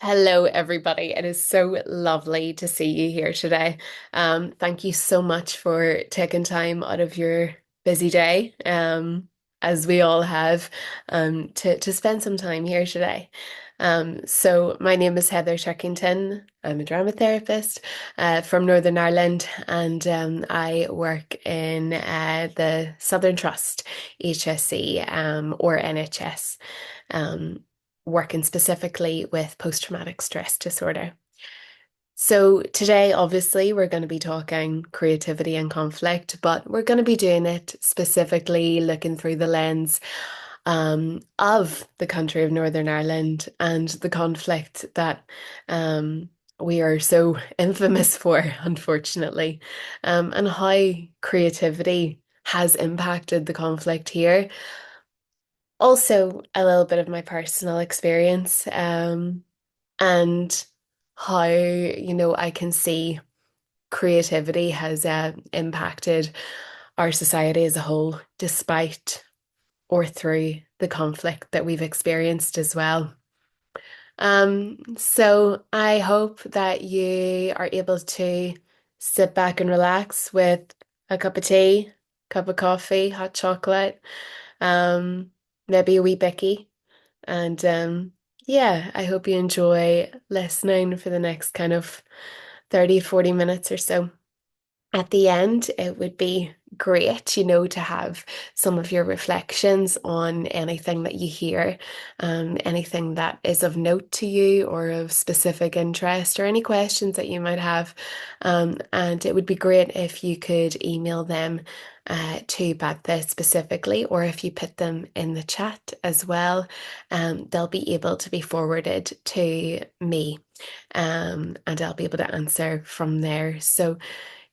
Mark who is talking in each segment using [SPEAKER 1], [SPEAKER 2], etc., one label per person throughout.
[SPEAKER 1] Hello, everybody. It is so lovely to see you here today. Thank you so much for taking time out of your busy day, as we all have, to spend some time here today. So my name is Heather Turkington. I'm a dramatherapist from Northern Ireland, and I work in the Southern Trust, HSE, or NHS. Um, Working specifically with post-traumatic stress disorder. So today, obviously, we're going to be talking creativity and conflict, but we're going to be doing it specifically looking through the lens of the country of Northern Ireland and the conflict that we are so infamous for, unfortunately, and how creativity has impacted the conflict here. Also, a little bit of my personal experience, and how, I can see creativity has impacted our society as a whole, despite or through the conflict that we've experienced as well. So I hope that you are able to sit back and relax with a cup of tea, cup of coffee, hot chocolate, um, maybe a wee bicky. And yeah, I hope you enjoy listening for the next kind of 30, 40 minutes or so. At the end, it would be great, to have some of your reflections on anything that you hear, anything that is of note to you or of specific interest, or any questions that you might have. And it would be great if you could email them to BADth specifically, or if you put them in the chat as well, they'll be able to be forwarded to me, and I'll be able to answer from there. So,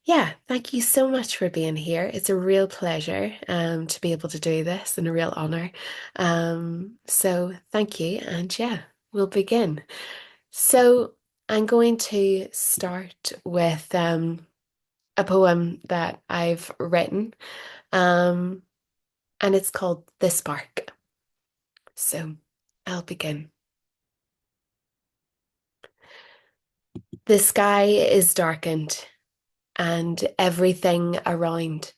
[SPEAKER 1] yeah, thank you so much for being here. It's a real pleasure to be able to do this and a real honor. So thank you, and yeah, we'll begin. So I'm going to start with a poem that I've written, um, and it's called The Spark. So I'll begin. The sky is darkened, and everything around.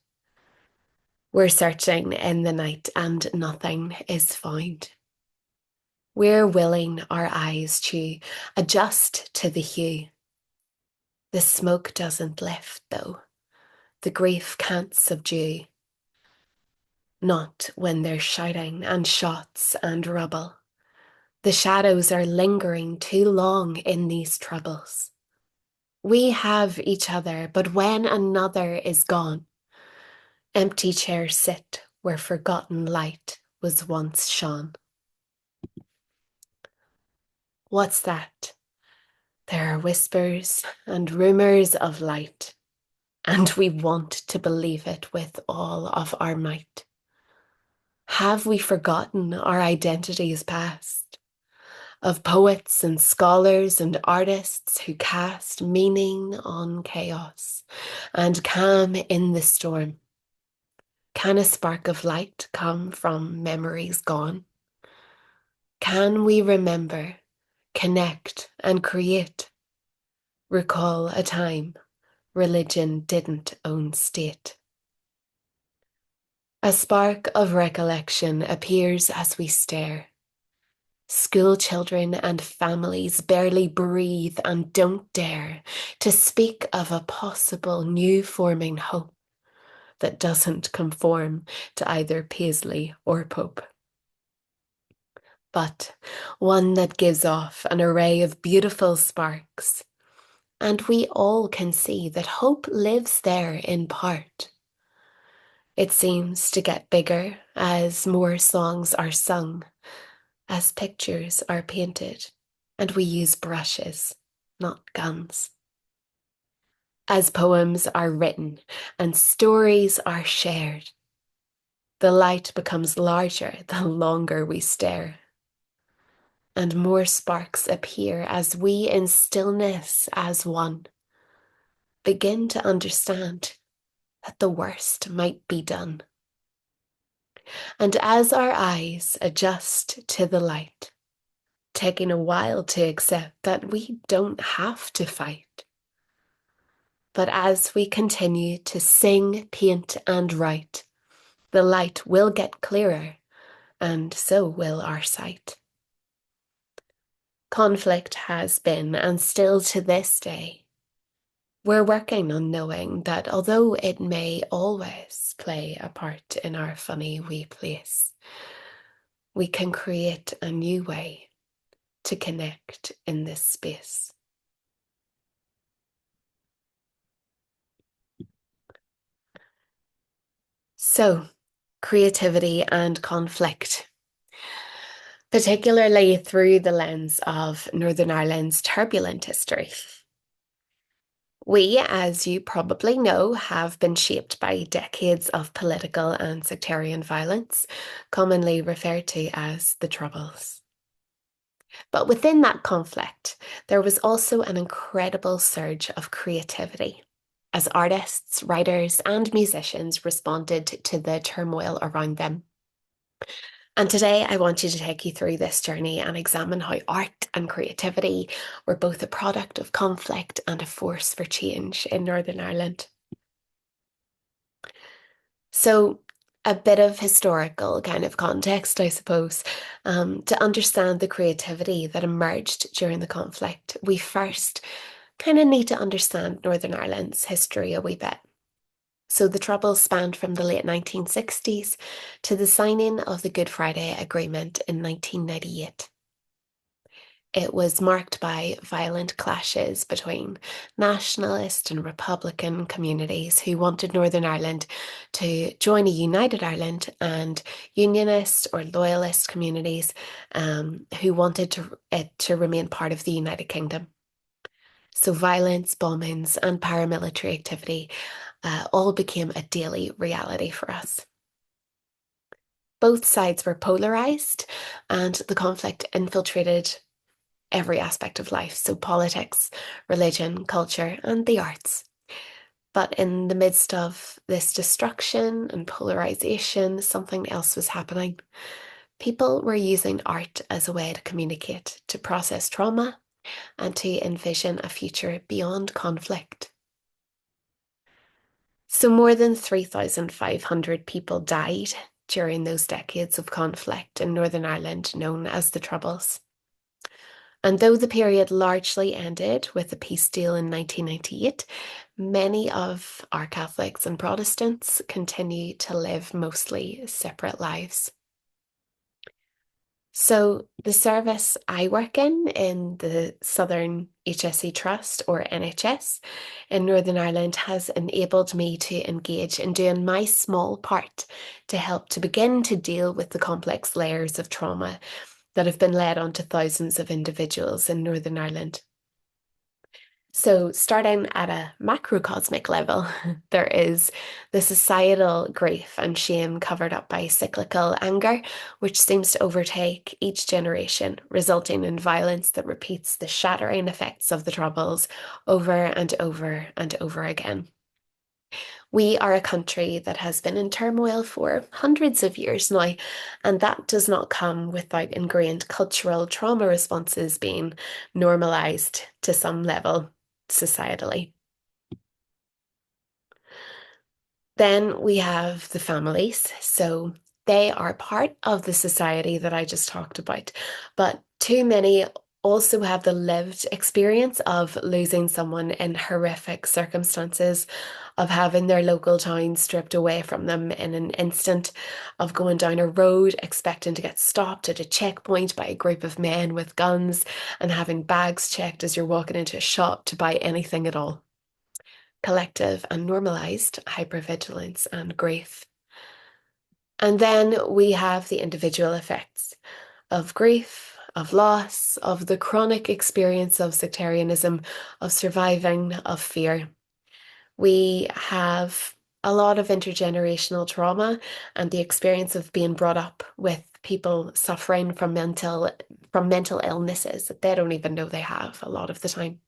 [SPEAKER 1] We're searching in the night and nothing is found. We're willing our eyes to adjust to the hue. The smoke doesn't lift, though. The grief can't subdue. Not when there's shouting and shots and rubble. The shadows are lingering too long in these troubles. We have each other, but when another is gone, empty chairs sit where forgotten light was once shone. What's that? There are whispers and rumours of light, and we want to believe it with all of our might. Have we forgotten our identities past, of poets and scholars and artists who cast meaning on chaos and calm in the storm? Can a spark of light come from memories gone? Can we remember, connect, and create? Recall a time religion didn't own state. A spark of recollection appears as we stare. School children and families barely breathe and don't dare to speak of a possible new forming hope that doesn't conform to either Paisley or Pope, but one that gives off an array of beautiful sparks. And we all can see that hope lives there in part. It seems to get bigger as more songs are sung, as pictures are painted, and we use brushes, not guns. As poems are written and stories are shared, the light becomes larger the longer we stare, and more sparks appear as we, in stillness as one, begin to understand that the worst might be done. And as our eyes adjust to the light, taking a while to accept that we don't have to fight. But as we continue to sing, paint, and write, the light will get clearer, and so will our sight. Conflict has been, and still to this day, we're working on knowing that although it may always play a part in our funny wee place, we can create a new way to connect in this space. So, creativity and conflict, particularly through the lens of Northern Ireland's turbulent history. We, as you probably know, have been shaped by decades of political and sectarian violence, commonly referred to as the Troubles. But within that conflict, there was also an incredible surge of creativity as artists, writers, and musicians responded to the turmoil around them. And today I want you to take you through this journey and examine how art and creativity were both a product of conflict and a force for change in Northern Ireland. So, a bit of historical kind of context, I suppose, to understand the creativity that emerged during the conflict. We first kind of need to understand Northern Ireland's history a wee bit. So the Troubles spanned from the late 1960s to the signing of the Good Friday Agreement in 1998. It was marked by violent clashes between nationalist and Republican communities who wanted Northern Ireland to join a united Ireland and unionist or loyalist communities who wanted it to remain part of the United Kingdom. So violence, bombings, and paramilitary activity all became a daily reality for us. Both sides were polarised, and the conflict infiltrated every aspect of life, so politics, religion, culture, and the arts. But in the midst of this destruction and polarisation, something else was happening. People were using art as a way to communicate, to process trauma, and to envision a future beyond conflict. So more than 3,500 people died during those decades of conflict in Northern Ireland known as the Troubles. And though the period largely ended with the peace deal in 1998, many of our Catholics and Protestants continue to live mostly separate lives. So the service I work in the Southern HSE Trust, or NHS, in Northern Ireland has enabled me to engage in doing my small part to help to begin to deal with the complex layers of trauma that have been laid onto thousands of individuals in Northern Ireland. So, starting at a macrocosmic level, there is the societal grief and shame covered up by cyclical anger, which seems to overtake each generation, resulting in violence that repeats the shattering effects of the Troubles over and over and over again. We are a country that has been in turmoil for hundreds of years now, and that does not come without ingrained cultural trauma responses being normalised to some level societally. Then we have the families. So they are part of the society that I just talked about, but too many also have the lived experience of losing someone in horrific circumstances, of having their local town stripped away from them in an instant, of going down a road expecting to get stopped at a checkpoint by a group of men with guns and having bags checked as you're walking into a shop to buy anything at all. Collective and normalized hypervigilance and grief. And then we have the individual effects of grief, of loss, of the chronic experience of sectarianism, of surviving, of fear. We have a lot of intergenerational trauma and the experience of being brought up with people suffering from mental illnesses that they don't even know they have a lot of the time.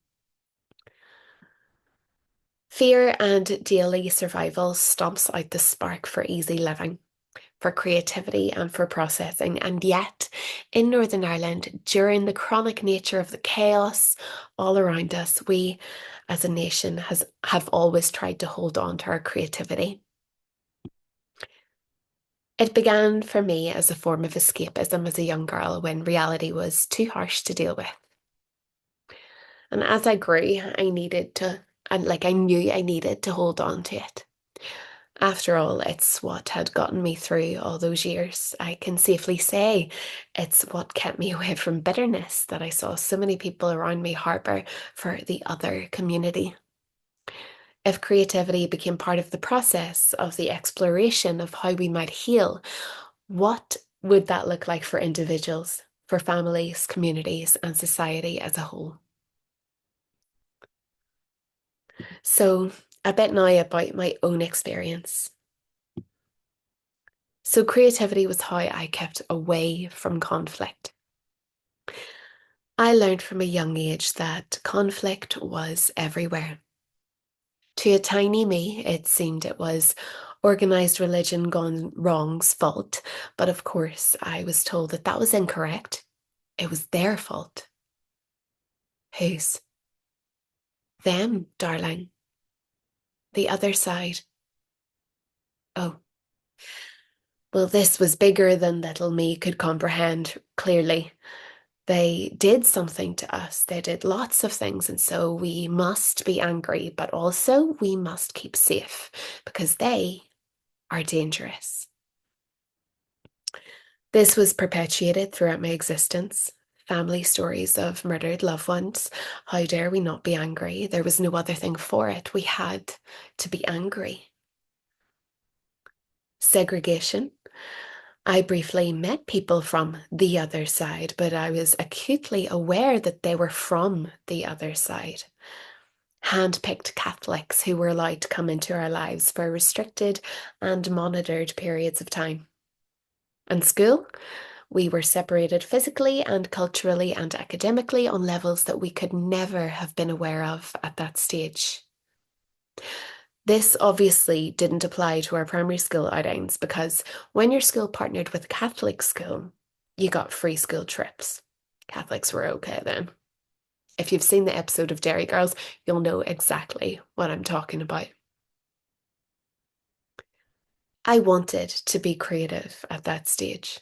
[SPEAKER 1] Fear and daily survival stomps out the spark for easy living. for creativity and for processing. And yet, in Northern Ireland, during the chronic nature of the chaos all around us, we as a nation have always tried to hold on to our creativity. It began for me as a form of escapism as a young girl when reality was too harsh to deal with. And as I grew, I knew I needed to hold on to it. After all, it's what had gotten me through all those years. I can safely say it's what kept me away from bitterness that I saw so many people around me harbour for the other community. If creativity became part of the process of the exploration of how we might heal, what would that look like for individuals, for families, communities, and society as a whole? So, a bit now about my own experience. So, creativity was how I kept away from conflict. I learned from a young age that conflict was everywhere. To a tiny me, it seemed it was organised religion gone wrong's fault, but of course, I was told that that was incorrect. It was their fault. Whose? Them, darling. The other side. Oh, well, this was bigger than little me could comprehend clearly. They did something to us. They did lots of things. And so we must be angry, but also we must keep safe because they are dangerous. This was perpetuated throughout my existence. Family stories of murdered loved ones. How dare we not be angry? There was no other thing for it. We had to be angry. Segregation. I briefly met people from the other side, but I was acutely aware that they were from the other side. Hand-picked Catholics who were allowed to come into our lives for restricted and monitored periods of time. And school, we were separated physically and culturally and academically on levels that we could never have been aware of at that stage. This obviously didn't apply to our primary school outings because when your school partnered with a Catholic school, you got free school trips. Catholics were okay then. If you've seen the episode of Dairy Girls, you'll know exactly what I'm talking about. I wanted to be creative at that stage.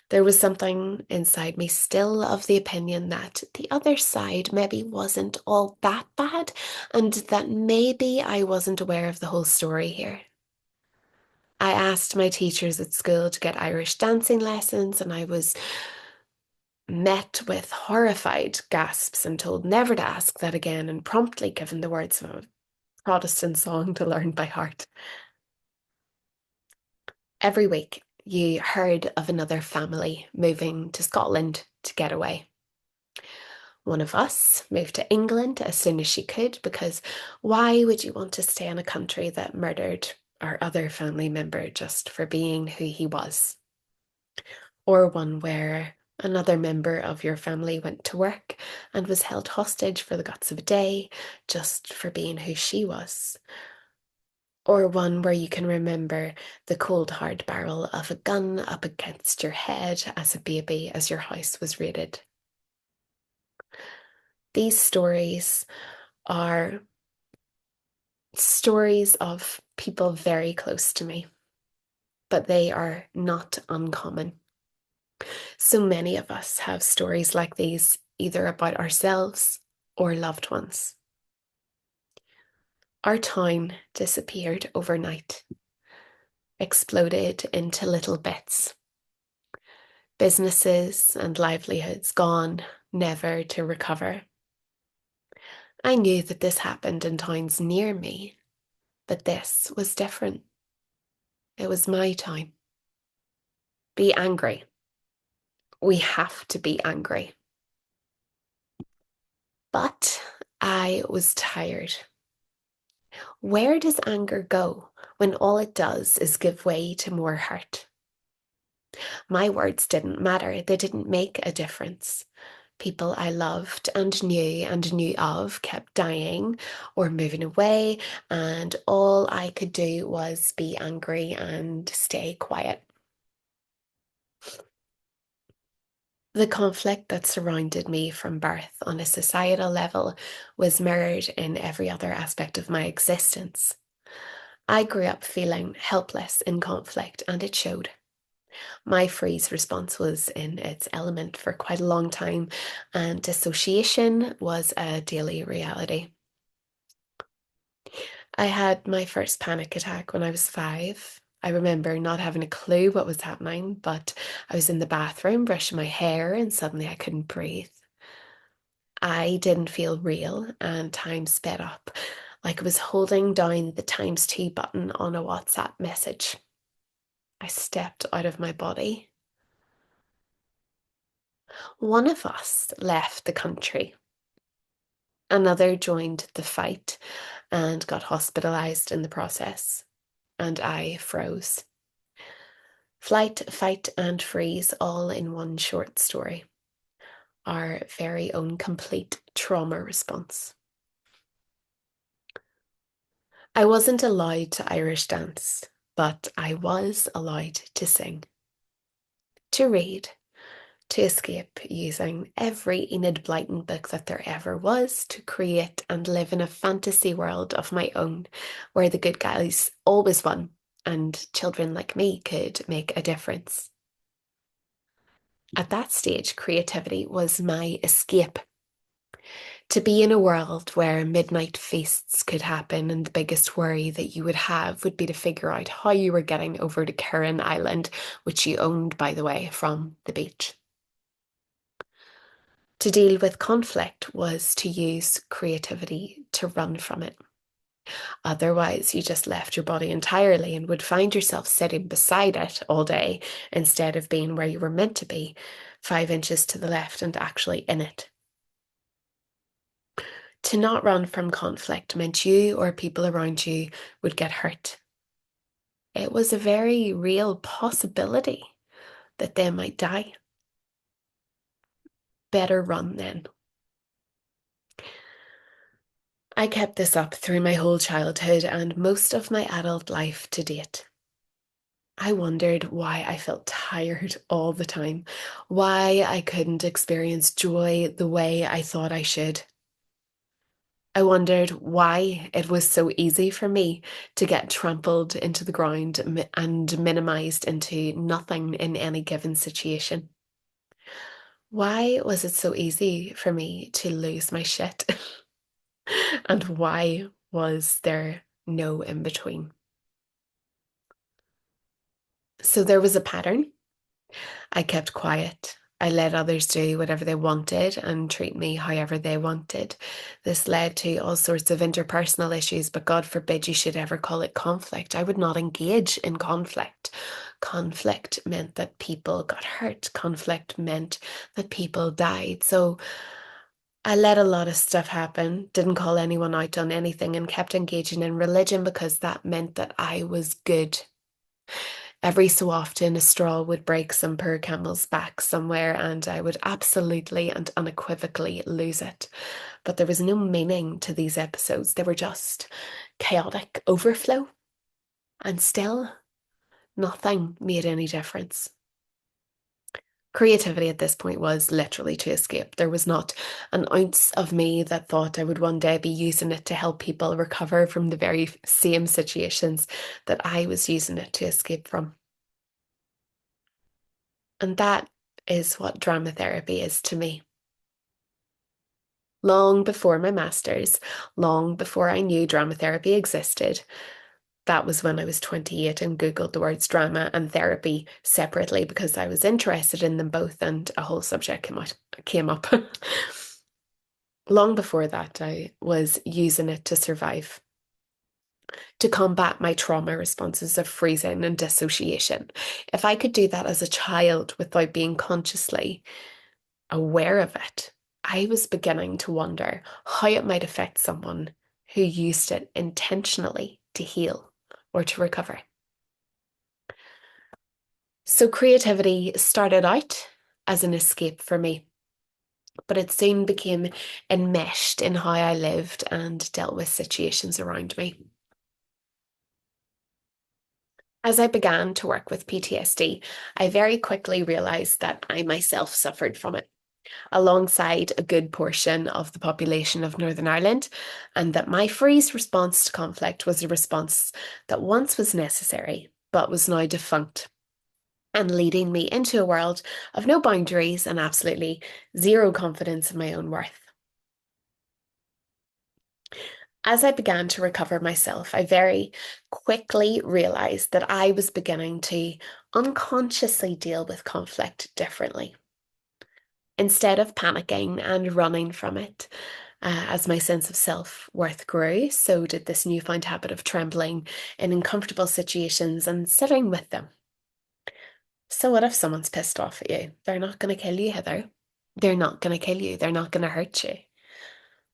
[SPEAKER 1] There was something inside me still of the opinion that the other side maybe wasn't all that bad and that maybe I wasn't aware of the whole story here. I asked my teachers at school to get Irish dancing lessons, and I was met with horrified gasps and told never to ask that again, and promptly given the words of a Protestant song to learn by heart. Every week, you heard of another family moving to Scotland to get away. One of us moved to England as soon as she could because why would you want to stay in a country that murdered our other family member just for being who he was? Or one where another member of your family went to work and was held hostage for the guts of a day just for being who she was. Or one where you can remember the cold hard barrel of a gun up against your head as a baby as your house was raided. These stories are stories of people very close to me, but they are not uncommon. So many of us have stories like these, either about ourselves or loved ones. Our town disappeared overnight, exploded into little bits. Businesses and livelihoods gone, never to recover. I knew that this happened in towns near me, but this was different. It was my town. Be angry. We have to be angry. But I was tired. Where does anger go when all it does is give way to more hurt? My words didn't matter. They didn't make a difference. People I loved and knew of kept dying or moving away, and all I could do was be angry and stay quiet. The conflict that surrounded me from birth on a societal level was mirrored in every other aspect of my existence. I grew up feeling helpless in conflict, and it showed. My freeze response was in its element for quite a long time, and dissociation was a daily reality. I had my first panic attack when I was 5. I remember not having a clue what was happening, but I was in the bathroom brushing my hair and suddenly I couldn't breathe. I didn't feel real and time sped up, like I was holding down the times two button on a WhatsApp message. I stepped out of my body. One of us left the country. Another joined the fight and got hospitalized in the process, and I froze. Flight, fight, and freeze all in one short story. Our very own complete trauma response. I wasn't allowed to Irish dance, but I was allowed to sing, to read, to escape using every Enid Blyton book that there ever was to create and live in a fantasy world of my own where the good guys always won and children like me could make a difference. At that stage, creativity was my escape. To be in a world where midnight feasts could happen and the biggest worry that you would have would be to figure out how you were getting over to Curran Island, which you owned, by the way, from the beach. To deal with conflict was to use creativity to run from it. Otherwise, you just left your body entirely and would find yourself sitting beside it all day instead of being where you were meant to be, 5 inches to the left and actually in it. To not run from conflict meant you or people around you would get hurt. It was a very real possibility that they might die. Better run then. I kept this up through my whole childhood and most of my adult life to date. I wondered why I felt tired all the time, why I couldn't experience joy the way I thought I should. I wondered why it was so easy for me to get trampled into the ground and minimized into nothing in any given situation. Why was it so easy for me to lose my shit? And why was there no in between? So there was a pattern. I kept quiet. I let others do whatever they wanted and treat me however they wanted. This led to all sorts of interpersonal issues, but God forbid you should ever call it conflict. I would not engage in conflict. Conflict meant that people got hurt. Conflict meant that people died. So I let a lot of stuff happen, didn't call anyone out on anything, and kept engaging in religion because that meant that I was good. Every so often, a straw would break some poor camel's back somewhere, and I would absolutely and unequivocally lose it. But there was no meaning to these episodes, they were just chaotic overflow, and still, nothing made any difference. Creativity at this point was literally to escape. There was not an ounce of me that thought I would one day be using it to help people recover from the very same situations that I was using it to escape from. And that is what dramatherapy is to me. Long before my master's, long before I knew dramatherapy existed, that was when I was 28 and Googled the words drama and therapy separately because I was interested in them both and a whole subject came up. Long before that, I was using it to survive, to combat my trauma responses of freezing and dissociation. If I could do that as a child without being consciously aware of it, I was beginning to wonder how it might affect someone who used it intentionally to heal or to recover. So creativity started out as an escape for me. but it soon became enmeshed in how I lived and dealt with situations around me. As I began to work with PTSD, I very quickly realised that I myself suffered from it, alongside a good portion of the population of Northern Ireland, and that my freeze response to conflict was a response that once was necessary, but was now defunct, and leading me into a world of no boundaries and absolutely zero confidence in my own worth. As I began to recover myself, I very quickly realized that I was beginning to unconsciously deal with conflict differently. Instead of panicking and running from it, as my sense of self-worth grew, so did this newfound habit of trembling in uncomfortable situations and sitting with them. So what if someone's pissed off at you? They're not going to kill you, Heather. They're not going to kill you. They're not going to hurt you.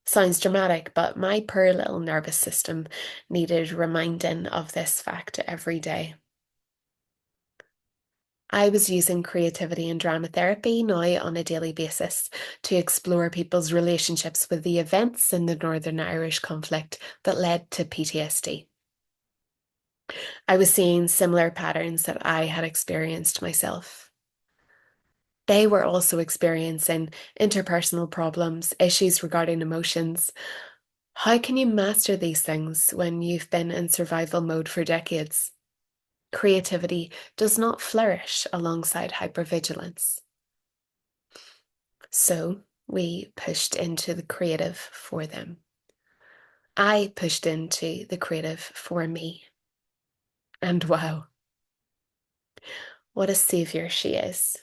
[SPEAKER 1] Sounds dramatic, but my poor little nervous system needed reminding of this fact every day. I was using creativity and drama therapy now on a daily basis to explore people's relationships with the events in the Northern Irish conflict that led to PTSD. I was seeing similar patterns that I had experienced myself. They were also experiencing interpersonal problems, issues regarding emotions. How can you master these things when you've been in survival mode for decades? Creativity does not flourish alongside hypervigilance. So we pushed into the creative for them. I pushed into the creative for me. And wow, what a savior she is.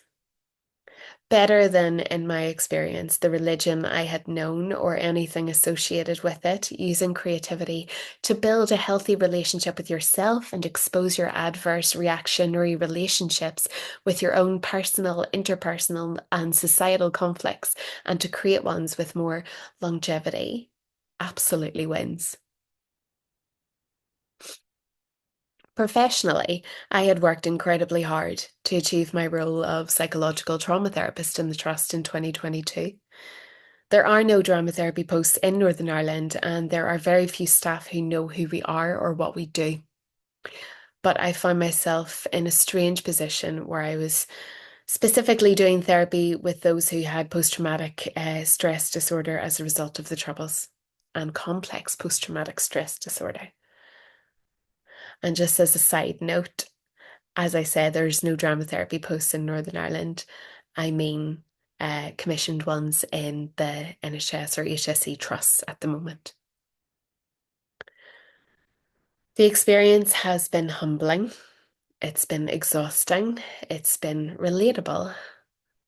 [SPEAKER 1] Better than, in my experience, the religion I had known or anything associated with it, using creativity to build a healthy relationship with yourself and expose your adverse reactionary relationships with your own personal, interpersonal, and societal conflicts, and to create ones with more longevity, absolutely wins. Professionally, I had worked incredibly hard to achieve my role of psychological trauma therapist in the Trust in 2022. There are no drama therapy posts in Northern Ireland, and there are very few staff who know who we are or what we do. But I found myself in a strange position where I was specifically doing therapy with those who had post-traumatic stress disorder as a result of the troubles and complex post-traumatic stress disorder. And just as a side note, as I said, there's no drama therapy posts in Northern Ireland. I mean, commissioned ones in the NHS or HSE trusts at the moment. The experience has been humbling, it's been exhausting, it's been relatable,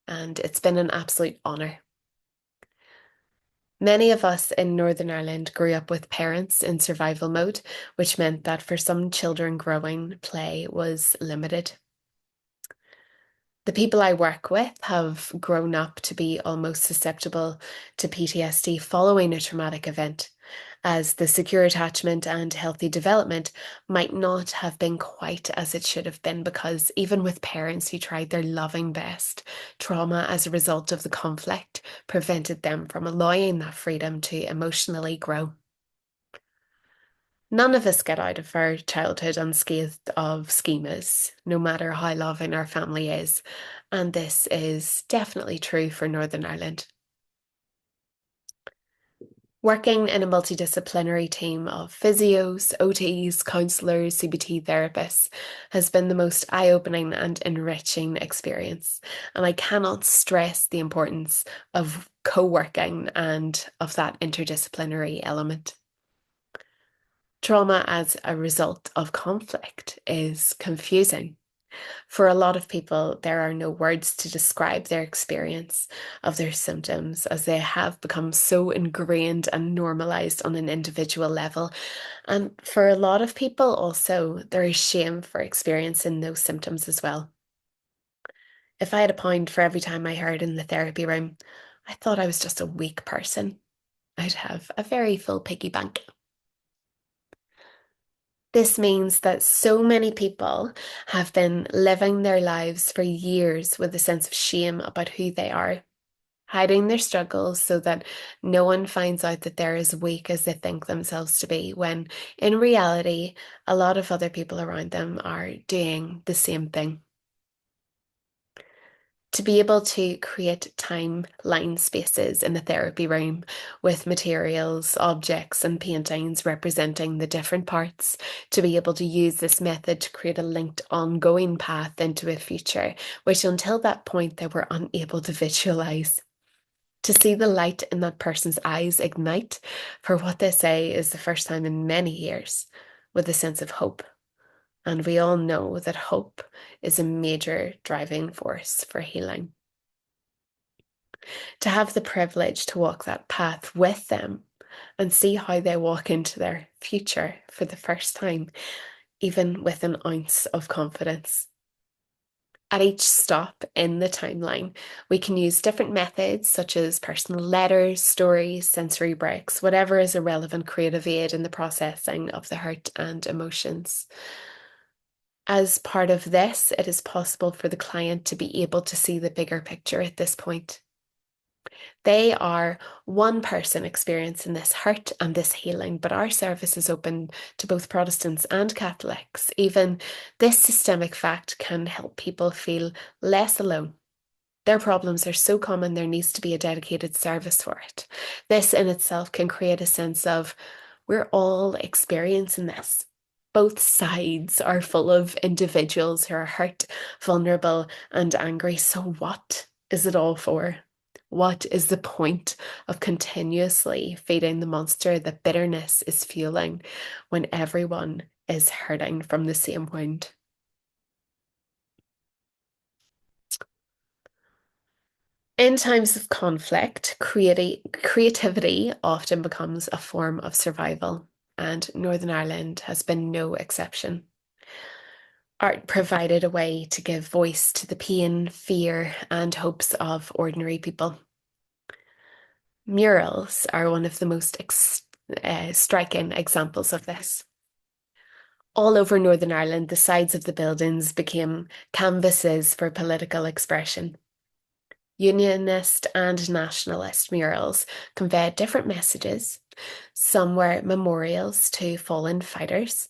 [SPEAKER 1] and it's been an absolute honour. Many of us in Northern Ireland grew up with parents in survival mode, which meant that for some children growing, play was limited. The people I work with have grown up to be almost susceptible to PTSD following a traumatic event, as the secure attachment and healthy development might not have been quite as it should have been, because even with parents who tried their loving best, trauma as a result of the conflict prevented them from allowing that freedom to emotionally grow. None of us get out of our childhood unscathed of schemas, no matter how loving our family is. And this is definitely true for Northern Ireland. Working in a multidisciplinary team of physios, OTs, counsellors, CBT therapists has been the most eye-opening and enriching experience. And I cannot stress the importance of co-working and of that interdisciplinary element. Trauma as a result of conflict is confusing. For a lot of people, there are no words to describe their experience of their symptoms, as they have become so ingrained and normalized on an individual level. And for a lot of people, also, there is shame for experiencing those symptoms as well. If I had a pound for every time I heard in the therapy room, I thought I was just a weak person, I'd have a very full piggy bank. This means that so many people have been living their lives for years with a sense of shame about who they are, hiding their struggles so that no one finds out that they're as weak as they think themselves to be, when in reality, a lot of other people around them are doing the same thing. To be able to create timeline spaces in a therapy room with materials, objects, and paintings representing the different parts, to be able to use this method to create a linked ongoing path into a future, which until that point they were unable to visualize. To see the light in that person's eyes ignite for what they say is the first time in many years with a sense of hope. And we all know that hope is a major driving force for healing. To have the privilege to walk that path with them and see how they walk into their future for the first time, even with an ounce of confidence. At each stop in the timeline, we can use different methods such as personal letters, stories, sensory breaks, whatever is a relevant creative aid in the processing of the hurt and emotions. As part of this, it is possible for the client to be able to see the bigger picture at this point. They are one person experiencing this hurt and this healing, but our service is open to both Protestants and Catholics. Even this systemic fact can help people feel less alone. Their problems are so common, there needs to be a dedicated service for it. This in itself can create a sense of we're all experiencing this. Both sides are full of individuals who are hurt, vulnerable, and angry. So, what is it all for? What is the point of continuously feeding the monster that bitterness is fueling when everyone is hurting from the same wound? In times of conflict, creativity often becomes a form of survival, and Northern Ireland has been no exception. Art provided a way to give voice to the pain, fear, and hopes of ordinary people. Murals are one of the most striking examples of this. All over Northern Ireland, the sides of the buildings became canvases for political expression. Unionist and nationalist murals conveyed different messages. Some were memorials to fallen fighters,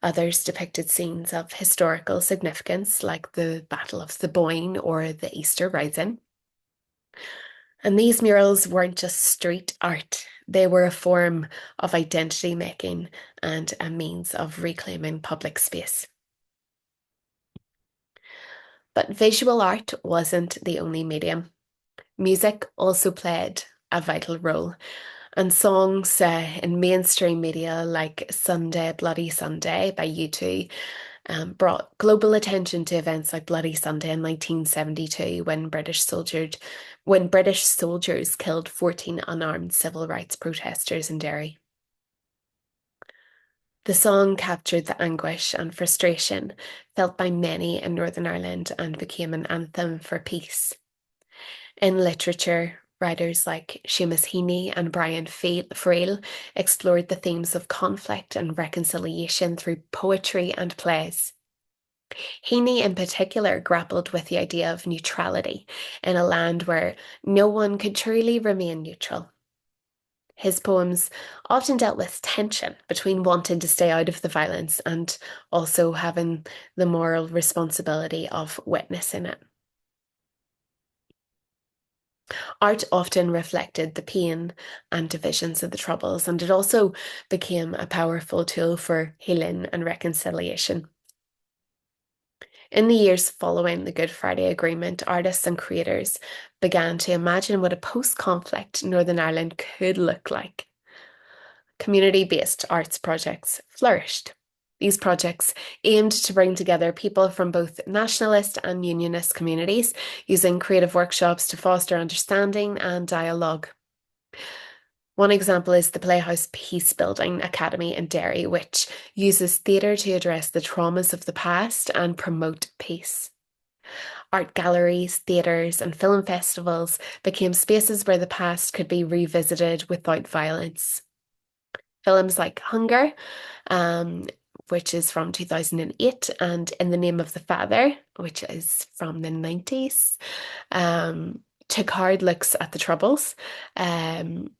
[SPEAKER 1] others depicted scenes of historical significance, like the Battle of the Boyne or the Easter Rising. And these murals weren't just street art, they were a form of identity making and a means of reclaiming public space. But visual art wasn't the only medium. Music also played a vital role, and songs in mainstream media like Sunday, Bloody Sunday by U2 brought global attention to events like Bloody Sunday in 1972 when British soldiers killed 14 unarmed civil rights protesters in Derry. The song captured the anguish and frustration felt by many in Northern Ireland and became an anthem for peace. In literature, writers like Seamus Heaney and Brian Friel explored the themes of conflict and reconciliation through poetry and plays. Heaney, in particular, grappled with the idea of neutrality in a land where no one could truly remain neutral. His poems often dealt with tension between wanting to stay out of the violence and also having the moral responsibility of witnessing it. Art often reflected the pain and divisions of the Troubles, and it also became a powerful tool for healing and reconciliation. In the years following the Good Friday Agreement, artists and creators began to imagine what a post-conflict Northern Ireland could look like. Community-based arts projects flourished. These projects aimed to bring together people from both nationalist and unionist communities, using creative workshops to foster understanding and dialogue. One example is the Playhouse Peace Building Academy in Derry, which uses theatre to address the traumas of the past and promote peace. Art galleries, theatres, and film festivals became spaces where the past could be revisited without violence. Films like Hunger, which is from 2008, and In the Name of the Father, which is from the 90s, took hard looks at the troubles, um,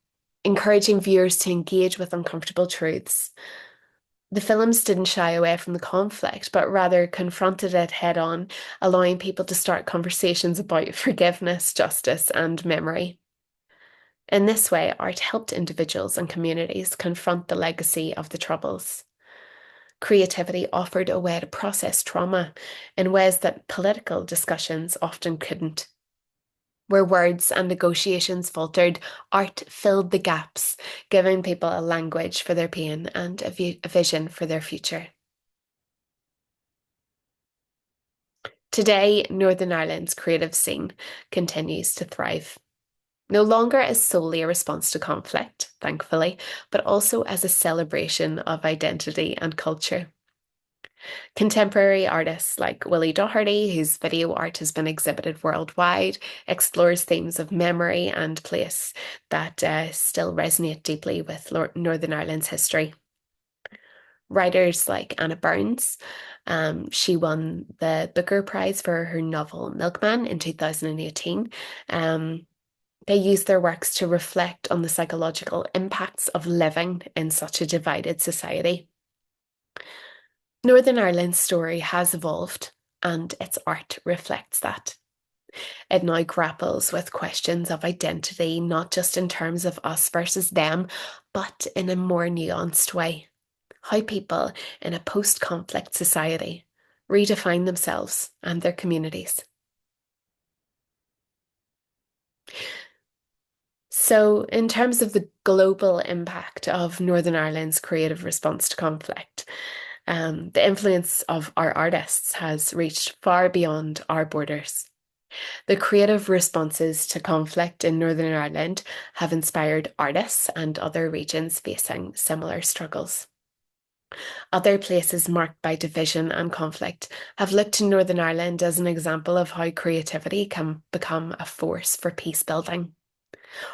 [SPEAKER 1] encouraging viewers to engage with uncomfortable truths. The films didn't shy away from the conflict, but rather confronted it head on, allowing people to start conversations about forgiveness, justice, and memory. In this way, art helped individuals and communities confront the legacy of the Troubles. Creativity offered a way to process trauma in ways that political discussions often couldn't. Where words and negotiations faltered, art filled the gaps, giving people a language for their pain and a vision for their future. Today, Northern Ireland's creative scene continues to thrive. No longer as solely a response to conflict, thankfully, but also as a celebration of identity and culture. Contemporary artists like Willie Doherty, whose video art has been exhibited worldwide, explores themes of memory and place that still resonate deeply with Northern Ireland's history. Writers like Anna Burns, she won the Booker Prize for her novel Milkman in 2018. They use their works to reflect on the psychological impacts of living in such a divided society. Northern Ireland's story has evolved, and its art reflects that. It now grapples with questions of identity, not just in terms of us versus them, but in a more nuanced way. How people in a post conflict society redefine themselves and their communities. So, in terms of the global impact of Northern Ireland's creative response to conflict, the influence of our artists has reached far beyond our borders. The creative responses to conflict in Northern Ireland have inspired artists and other regions facing similar struggles. Other places marked by division and conflict have looked to Northern Ireland as an example of how creativity can become a force for peace building.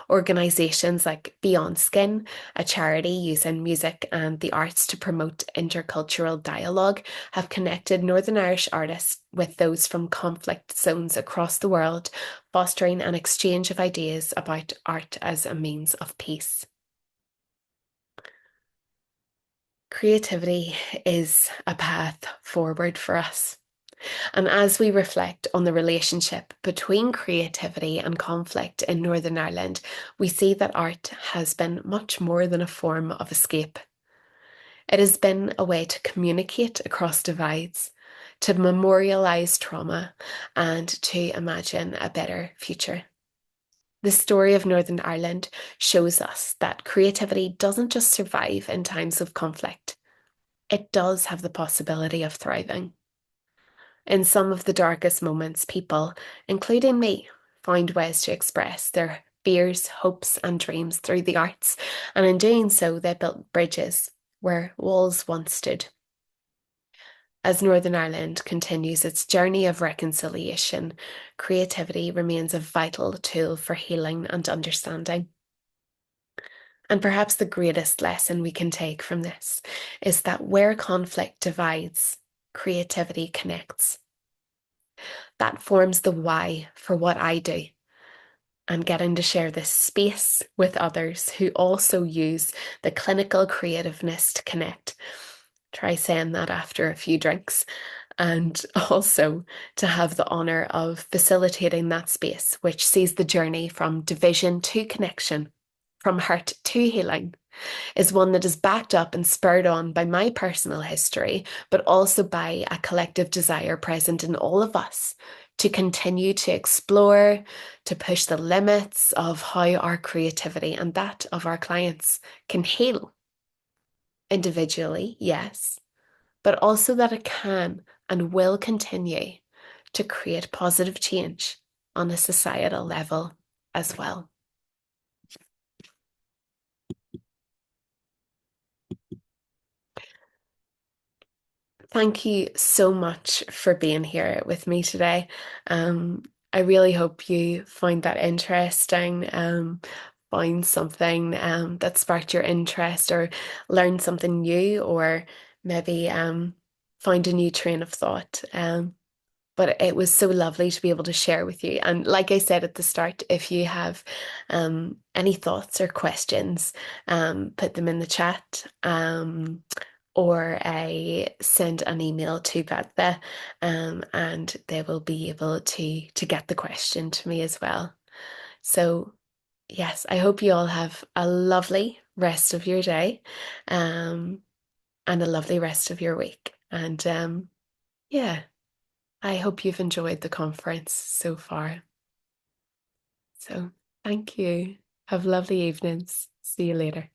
[SPEAKER 1] Organisations like Beyond Skin, a charity using music and the arts to promote intercultural dialogue, have connected Northern Irish artists with those from conflict zones across the world, fostering an exchange of ideas about art as a means of peace. Creativity is a path forward for us. And as we reflect on the relationship between creativity and conflict in Northern Ireland, we see that art has been much more than a form of escape. It has been a way to communicate across divides, to memorialise trauma, and to imagine a better future. The story of Northern Ireland shows us that creativity doesn't just survive in times of conflict, it does have the possibility of thriving. In some of the darkest moments, people, including me, found ways to express their fears, hopes, and dreams through the arts, and in doing so, they built bridges where walls once stood. As Northern Ireland continues its journey of reconciliation, creativity remains a vital tool for healing and understanding. And perhaps the greatest lesson we can take from this is that where conflict divides, creativity connects. That forms the why for what I do. And getting to share this space with others who also use the clinical creativeness to connect. Try saying that after a few drinks. And also to have the honour of facilitating that space, which sees the journey from division to connection, from hurt to healing, is one that is backed up and spurred on by my personal history, but also by a collective desire present in all of us to continue to explore, to push the limits of how our creativity and that of our clients can heal. Individually, yes, but also that it can and will continue to create positive change on a societal level as well. Thank you so much for being here with me today. I really hope you find that interesting, find something that sparked your interest, or learn something new, or maybe find a new train of thought. But it was so lovely to be able to share with you. And like I said at the start, if you have any thoughts or questions, put them in the chat. Or I send an email to BADth, and they will be able to get the question to me as well. So yes, I hope you all have a lovely rest of your day, um, and a lovely rest of your week. And yeah, I hope you've enjoyed the conference so far. So thank you. Have lovely evenings. See you later.